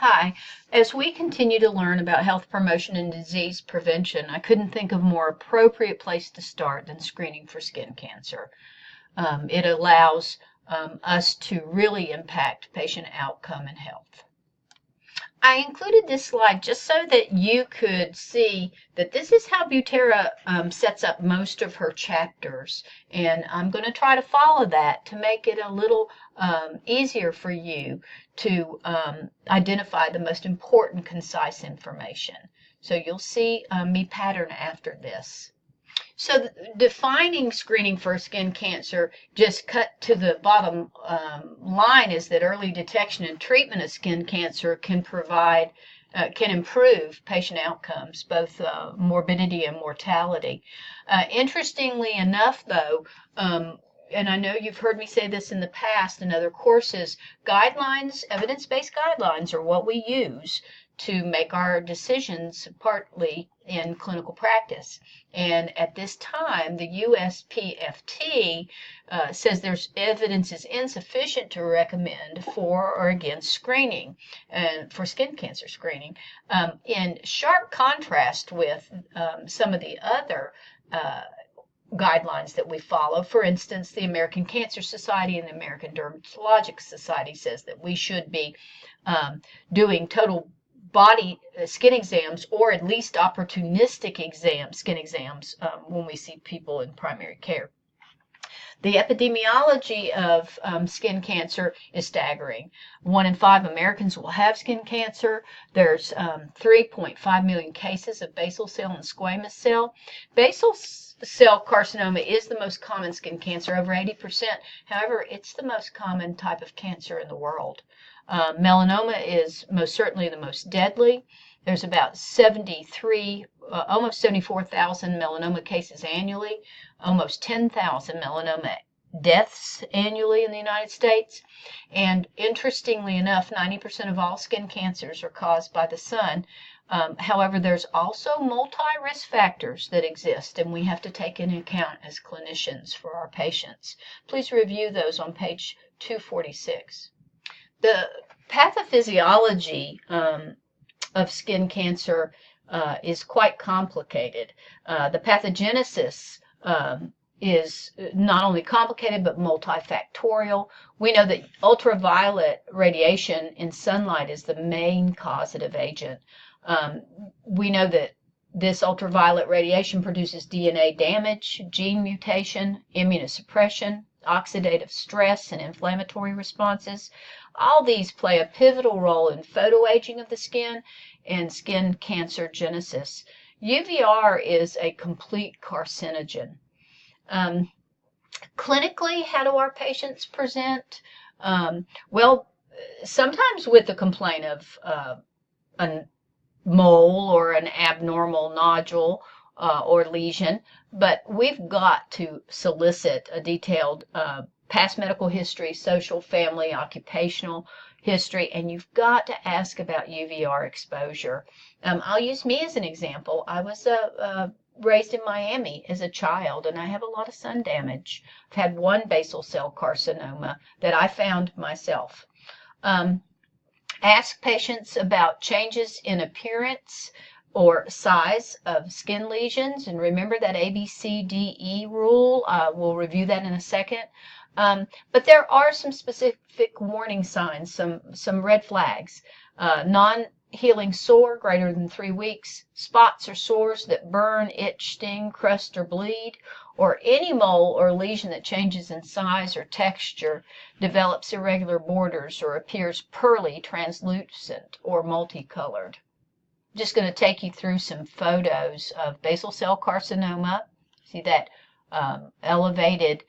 Hi. As we continue to learn about health promotion and disease prevention, I couldn't think of a more appropriate place to start than screening for skin cancer. It allows us to really impact patient outcome and health. I included this slide just so that you could see that this is how Butera sets up most of her chapters. And I'm going to try to follow that to make it a little easier for you to identify the most important concise information. So you'll see me pattern after this. So defining screening for skin cancer, just cut to the bottom line, is that early detection and treatment of skin cancer can improve patient outcomes, both morbidity and mortality. Interestingly enough, though, and I know you've heard me say this in the past in other courses, guidelines, evidence-based guidelines, are what we use to make our decisions partly in clinical practice. And at this time, the USPSTF says there's evidence is insufficient to recommend for or against screening for skin cancer screening, in sharp contrast with some of the other guidelines that we follow. For instance, the American Cancer Society and the American Dermatologic Society says that we should be doing total body skin exams, or at least opportunistic skin exams, when we see people in primary care. The epidemiology of skin cancer is staggering. 1 in 5 Americans will have skin cancer. There's 3.5 million cases of basal cell and squamous cell. Basal cell carcinoma is the most common skin cancer, over 80%. However, it's the most common type of cancer in the world. Melanoma is most certainly the most deadly. There's about almost 74,000 melanoma cases annually, almost 10,000 melanoma deaths annually in the United States. And interestingly enough, 90% of all skin cancers are caused by the sun. However, there's also multi-risk factors that exist, and we have to take into account as clinicians for our patients. Please review those on page 246. The pathophysiology of skin cancer is quite complicated. The pathogenesis is not only complicated but multifactorial. We know that ultraviolet radiation in sunlight is the main causative agent. We know that this ultraviolet radiation produces DNA damage, gene mutation, immunosuppression, oxidative stress, and inflammatory responses. All these play a pivotal role in photoaging of the skin and skin cancer genesis. UVR is a complete carcinogen. Clinically, how do our patients present? Well, sometimes with the complaint of a mole or an abnormal nodule or lesion, but we've got to solicit a detailed past medical history, social, family, occupational history, and you've got to ask about UVR exposure. I'll use me as an example. I was raised in Miami as a child, and I have a lot of sun damage. I've had one basal cell carcinoma that I found myself. Ask patients about changes in appearance or size of skin lesions, and remember that ABCDE rule. We'll review that in a second. But there are some specific warning signs, some red flags. Non-healing sore greater than 3 weeks, spots or sores that burn, itch, sting, crust, or bleed, or any mole or lesion that changes in size or texture, develops irregular borders, or appears pearly, translucent, or multicolored. I'm just going to take you through some photos of basal cell carcinoma. See that elevated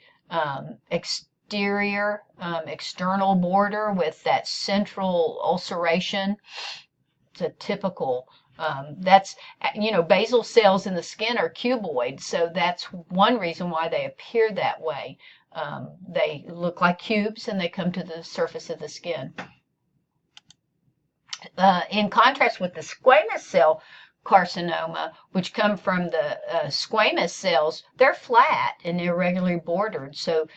exterior, external border with that central ulceration. It's a typical, basal cells in the skin are cuboid, so that's one reason why they appear that way. They look like cubes and they come to the surface of the skin. In contrast with the squamous cell carcinoma, which come from the squamous cells, they're flat and irregularly bordered. So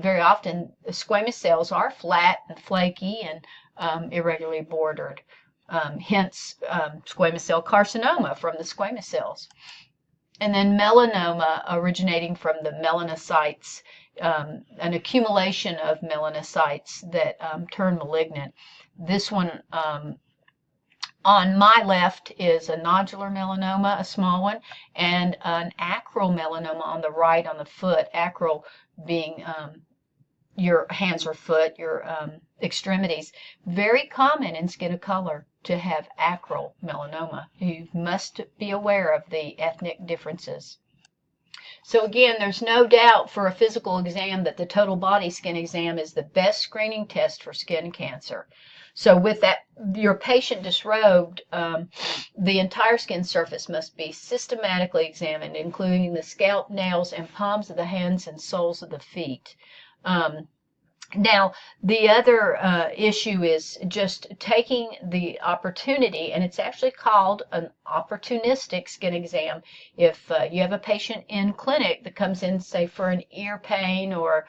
very often the squamous cells are flat and flaky and irregularly bordered. Hence squamous cell carcinoma from the squamous cells. And then melanoma originating from the melanocytes, an accumulation of melanocytes that turn malignant. This one on my left is a nodular melanoma, a small one, and an acral melanoma on the right on the foot, acral being your hands or foot, your extremities. Very common in skin of color to have acral melanoma. You must be aware of the ethnic differences. So again, there's no doubt for a physical exam that the total body skin exam is the best screening test for skin cancer. So with that, your patient disrobed, the entire skin surface must be systematically examined, including the scalp, nails, and palms of the hands and soles of the feet. Now, the other issue is just taking the opportunity, and it's actually called an opportunistic skin exam. If you have a patient in clinic that comes in, say, for an ear pain or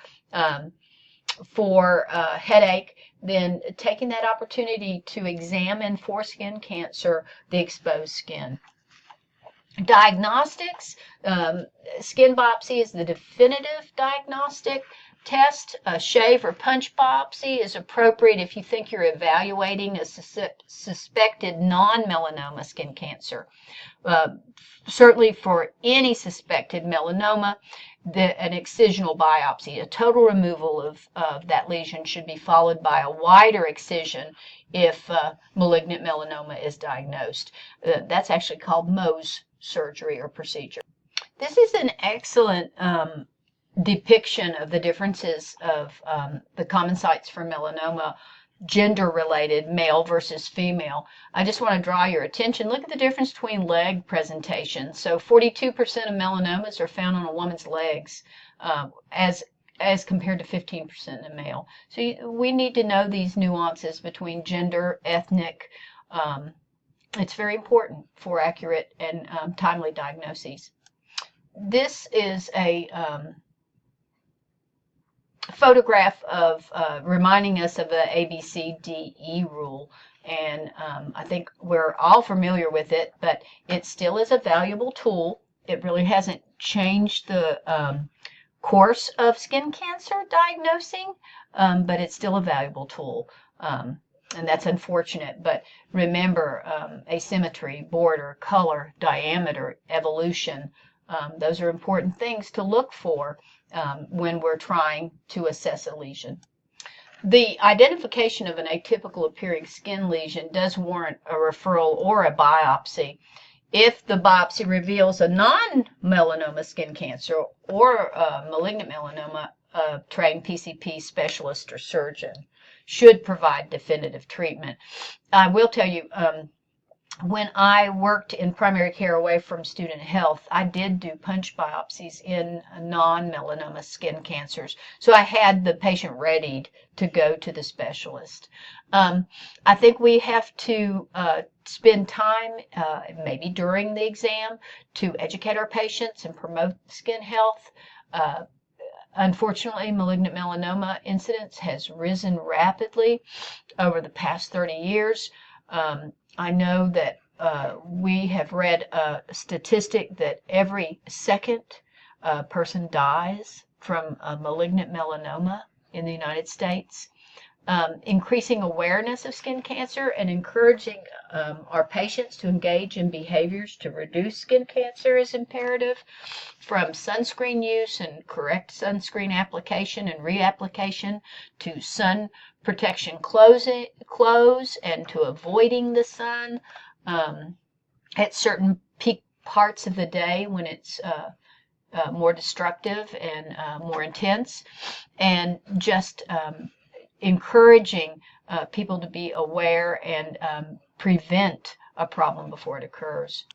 for a headache, then taking that opportunity to examine for skin cancer the exposed skin. Diagnostics, skin biopsy is the definitive diagnostic test. A shave or punch biopsy is appropriate if you think you're evaluating a suspected non-melanoma skin cancer. Certainly for any suspected melanoma, an excisional biopsy, a total removal of that lesion, should be followed by a wider excision if malignant melanoma is diagnosed. That's actually called Mohs surgery or procedure. This is an excellent depiction of the differences of the common sites for melanoma, gender-related, male versus female. I just want to draw your attention. Look at the difference between leg presentation. So 42% of melanomas are found on a woman's legs, as compared to 15% in male. So we need to know these nuances between gender, ethnic. It's very important for accurate and timely diagnoses. This is a photograph of reminding us of the ABCDE rule, and I think we're all familiar with it, but it still is a valuable tool. It really hasn't changed the course of skin cancer diagnosing, but it's still a valuable tool, and that's unfortunate. But remember, asymmetry, border, color, diameter, evolution, those are important things to look for when we're trying to assess a lesion. The identification of an atypical appearing skin lesion does warrant a referral or a biopsy if the biopsy reveals a non-melanoma skin cancer or a malignant melanoma. A trained PCP specialist or surgeon should provide definitive treatment. I will tell you, when I worked in primary care away from student health, I did do punch biopsies in non-melanoma skin cancers. So I had the patient readied to go to the specialist. I think we have to spend time, maybe during the exam, to educate our patients and promote skin health. Unfortunately, malignant melanoma incidence has risen rapidly over the past 30 years. I know that we have read a statistic that every second person dies from a malignant melanoma in the United States. Increasing awareness of skin cancer and encouraging our patients to engage in behaviors to reduce skin cancer is imperative, from sunscreen use and correct sunscreen application and reapplication to sun protection clothes and to avoiding the sun at certain peak parts of the day when it's more destructive and more intense, and just encouraging people to be aware and prevent a problem before it occurs.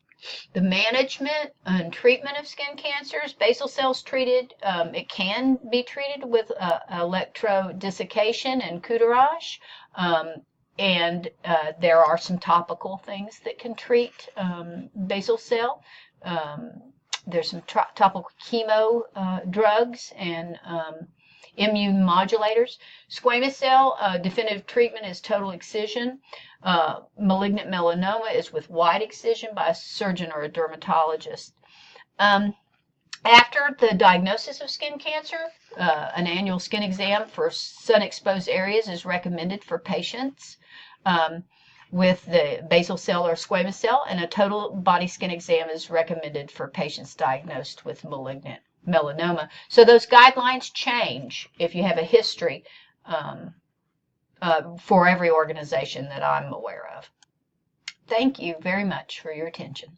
The management and treatment of skin cancers, basal cells treated, it can be treated with electrodesiccation and curettage. and there are some topical things that can treat basal cell. There's some topical chemo drugs and immune modulators. Squamous cell, definitive treatment is total excision. Malignant melanoma is with wide excision by a surgeon or a dermatologist. After the diagnosis of skin cancer, an annual skin exam for sun-exposed areas is recommended for patients with the basal cell or squamous cell, and a total body skin exam is recommended for patients diagnosed with malignant melanoma. So those guidelines change if you have a history for every organization that I'm aware of. Thank you very much for your attention.